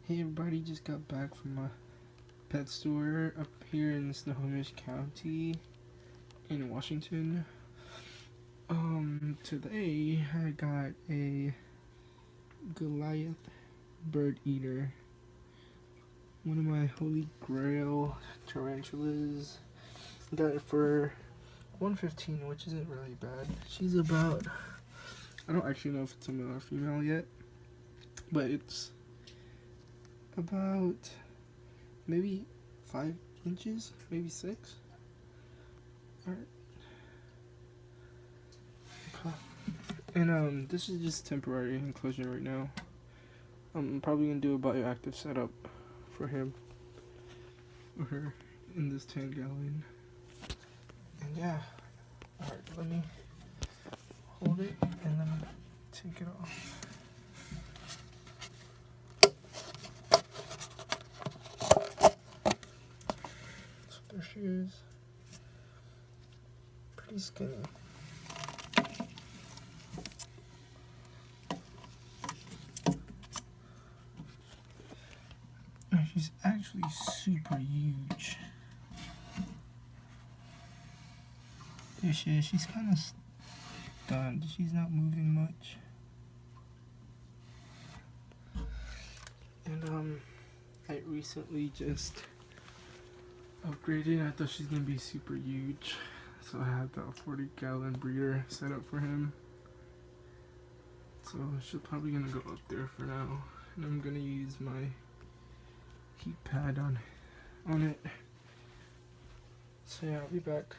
Hey everybody, just got back from a pet store up here in Snohomish County in Washington. Today I got a Goliath Bird Eater. One of my holy grail tarantulas. Got it for $115, which isn't really bad. She's about, I don't actually know if it's a male or female yet, but it's about maybe 5 inches, maybe 6. Alright. And this is just temporary enclosure right now. I'm probably gonna do a bioactive setup for him or her in this 10-gallon. And yeah, alright, let me hold it and let me take it off. So there she is. Pretty skinny. She's actually super huge. There she is. She's kind of stunned. She's not moving much. And I recently just upgraded. I thought she's gonna be super huge, so I have the 40-gallon breeder set up for him. So she's probably gonna go up there for now, and I'm gonna use my heat pad on it. So yeah, I'll be back.